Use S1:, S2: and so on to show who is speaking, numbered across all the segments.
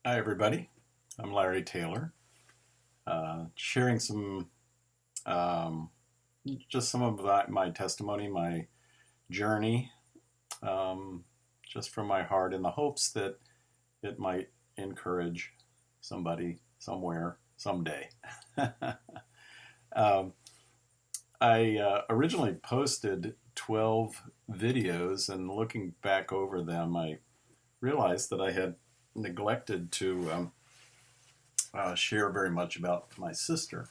S1: Hi, everybody. I'm Larry Taylor, sharing um, just some of my testimony, my journey, um, just from my heart, in the hopes that it might encourage somebody somewhere someday. um, I originally posted 12 videos, and looking back over them, I realized that I had neglected to share very much about my sister.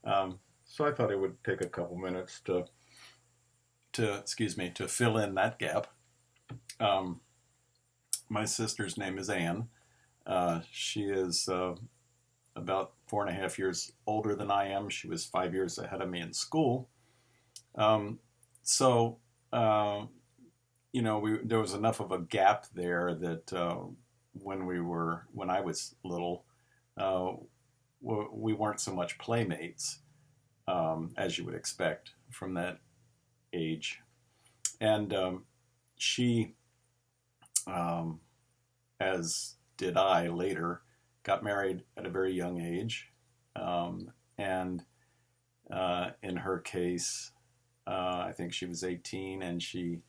S1: So I thought I would take a couple minutes to fill in that gap. Um, my sister's name is Anne. She is about 4.5 years older than I am. She was 5 years ahead of me in school. Um, so uh, there was enough of a gap there that when I was little, uh, we weren't so much playmates as you would expect from that age. And she, um, as did I later, got married at a very young age. And in her case, I think she was 18, and she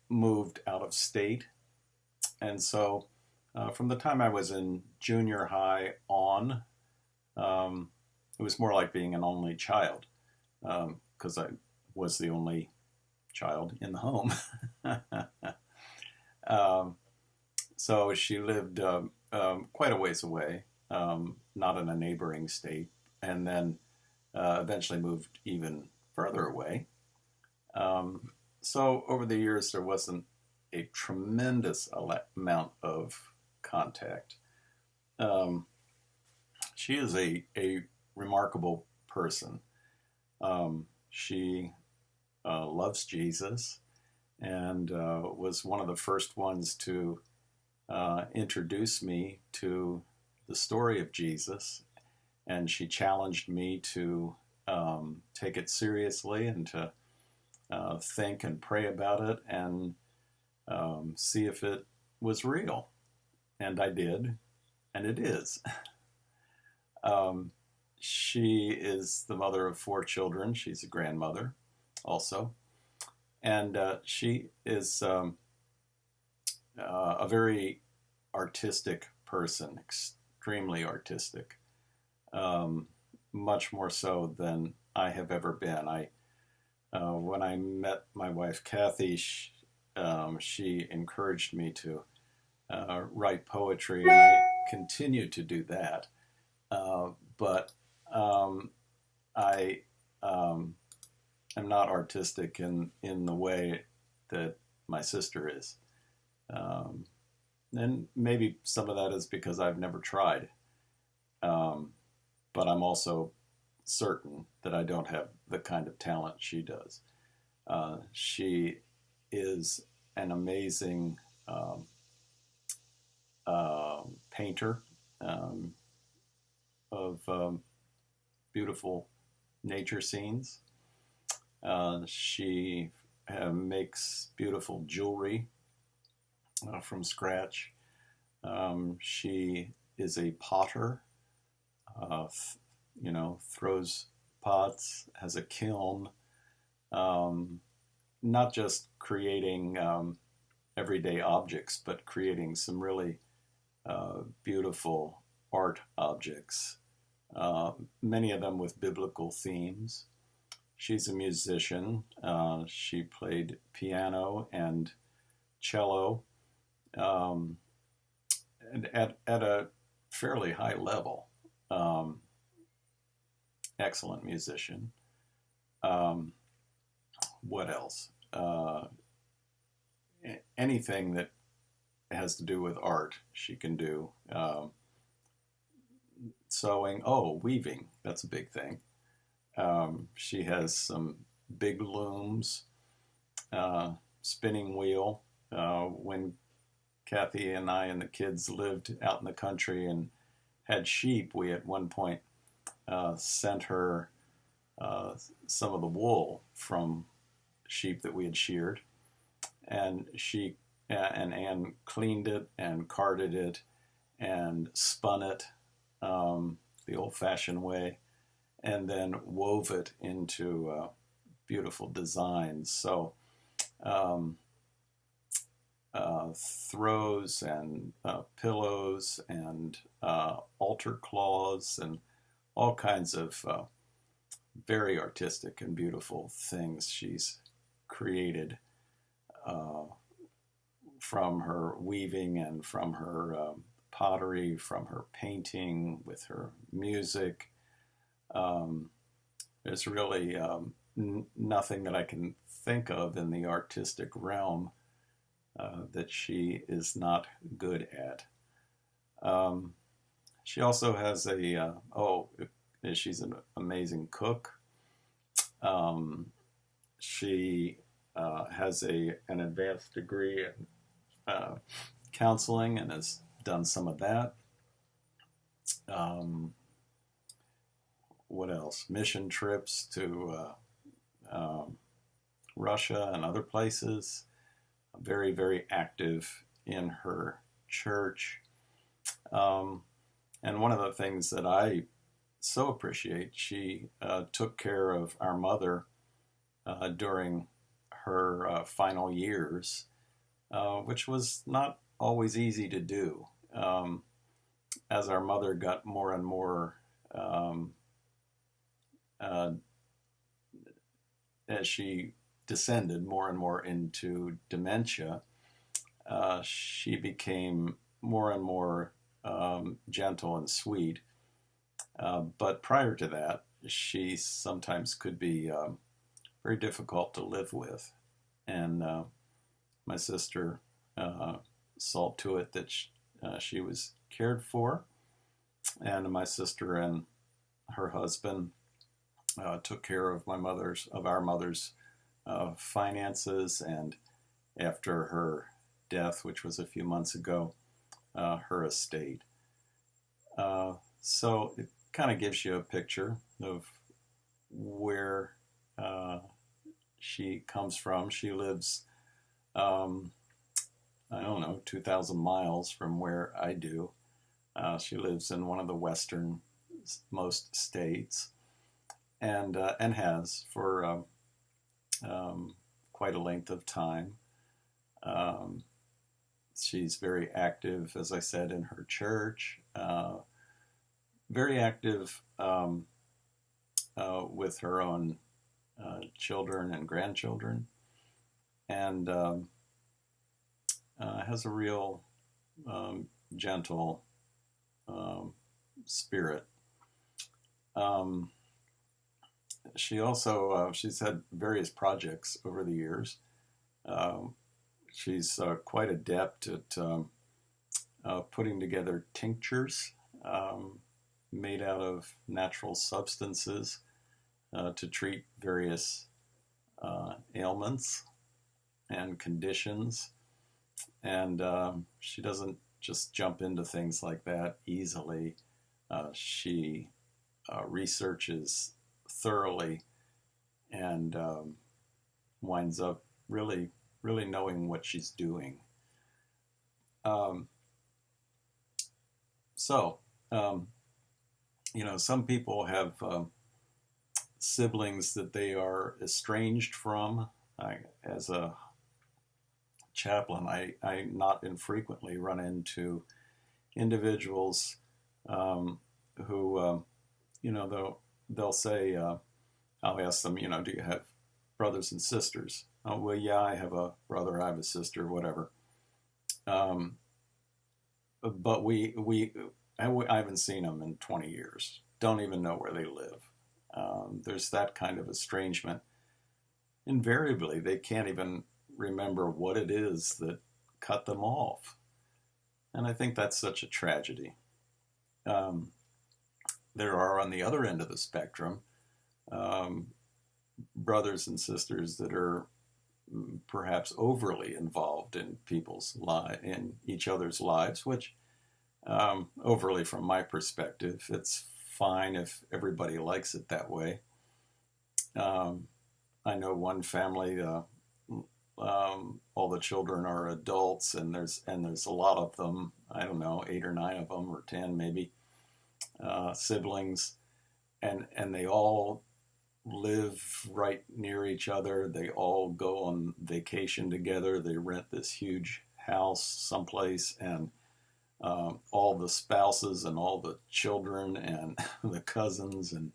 S1: moved out of state. And so from the time I was in junior high on, it was more like being an only child, because I was the only child in the home. um, so she lived quite a ways away, not in a neighboring state, and then eventually moved even further away. So over the years, there wasn't a tremendous amount of contact. Um, she is a remarkable person. She loves Jesus, and was one of the first ones to introduce me to the story of Jesus. And she challenged me to take it seriously and to think and pray about it and see if it was real. And I did, and it is. Um, she is the mother of 4 children. She's a grandmother also. And she is a very artistic person, extremely artistic, um, much more so than I have ever been. When I met my wife Kathy, she encouraged me to write poetry, and I continue to do that. But I am not artistic in the way that my sister is. Um, and maybe some of that is because I've never tried. Um, but I'm also certain that I don't have the kind of talent she does. She is an amazing painter um, of beautiful nature scenes. She makes beautiful jewelry from scratch. She is a potter, throws pots, has a kiln, um, not just creating everyday objects, but creating some really beautiful art objects, many of them with biblical themes. She's a musician. She played piano and cello, um, and at a fairly high level. Um, Excellent musician. Um, what else? Anything that has to do with art, she can do. Sewing, weaving, that's a big thing. She has some big looms, spinning wheel. When Kathy and I and the kids lived out in the country and had sheep, we at one point sent her some of the wool from sheep that we had sheared, and she and Anne cleaned it and carded it and spun it the old-fashioned way, and then wove it into beautiful designs. So um, throws and pillows and altar cloths and all kinds of very artistic and beautiful things she's created uh, from her weaving and from her pottery, from her painting, with her music. Um, there's really nothing that I can think of in the artistic realm that she is not good at. Um, she also has she's an amazing cook. Um, she has an advanced degree in counseling and has done some of that. Um, what else? Mission trips to Russia and other places. Very, very active in her church. Um, and one of the things that I so appreciate, she took care of our mother during her final years, which was not always easy to do. As our mother got more and more, uh, as she descended more and more into dementia, she became more and more gentle and sweet. But prior to that, she sometimes could be very difficult to live with. And my sister saw to it that she was cared for. And my sister and her husband took care of our mother's finances. And after her death, which was a few months ago, her estate. So it kind of gives you a picture of where she comes from. She lives, I don't know, 2,000 miles from where I do. She lives in one of the westernmost states, and has for quite a length of time. She's very active, as I said, in her church. Very active with her own children and grandchildren, and has a real gentle spirit. She's had various projects over the years. She's quite adept at putting together tinctures made out of natural substances to treat various ailments and conditions. And she doesn't just jump into things like that easily. She researches thoroughly and winds up really, really knowing what she's doing. Some people have siblings that they are estranged from. As a chaplain, I not infrequently run into individuals who, they'll say, I'll ask them, do you have brothers and sisters? Oh, well, yeah, I have a brother, I have a sister, whatever. But I haven't seen them in 20 years. Don't even know where they live. There's that kind of estrangement. Invariably, they can't even remember what it is that cut them off. And I think that's such a tragedy. There are, on the other end of the spectrum, brothers and sisters that are perhaps overly involved in in each other's lives, which overly from my perspective, it's fine if everybody likes it that way. I know one family all the children are adults, and there's a lot of them. I don't know, 8 or 9 of them, or 10 maybe, siblings, and they all live right near each other. They all go on vacation together. They rent this huge house someplace, and all the spouses and all the children and the cousins, and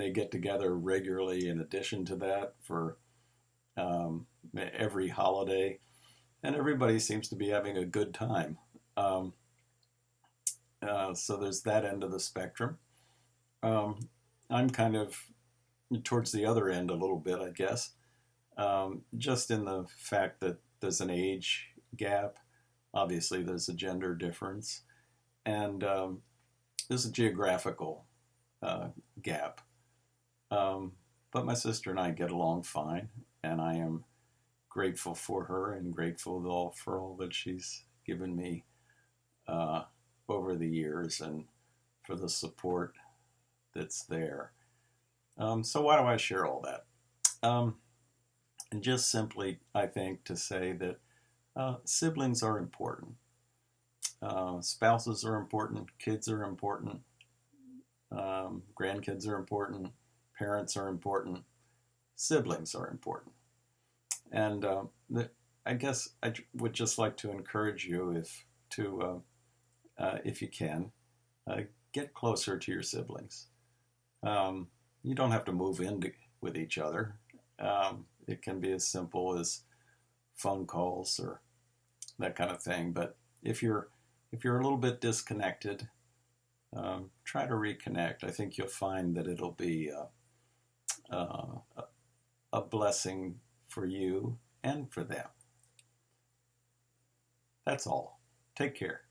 S1: they get together regularly in addition to that for every holiday, and everybody seems to be having a good time. Um, so there's that end of the spectrum. Um, I'm kind of towards the other end a little bit, I guess, just in the fact that there's an age gap. Obviously, there's a gender difference, and there's a geographical gap. But my sister and I get along fine, and I am grateful for her and grateful for all that she's given me uh, over the years and for the support that's there. So why do I share all that? And just simply, I think, to say that siblings are important. Spouses are important. Kids are important. Grandkids are important. Parents are important. Siblings are important. And I guess I would just like to encourage you, if you can, get closer to your siblings. You don't have to move in with each other. It can be as simple as phone calls or that kind of thing. But if you're a little bit disconnected, try to reconnect. I think you'll find that it'll be a blessing for you and for them. That's all. Take care.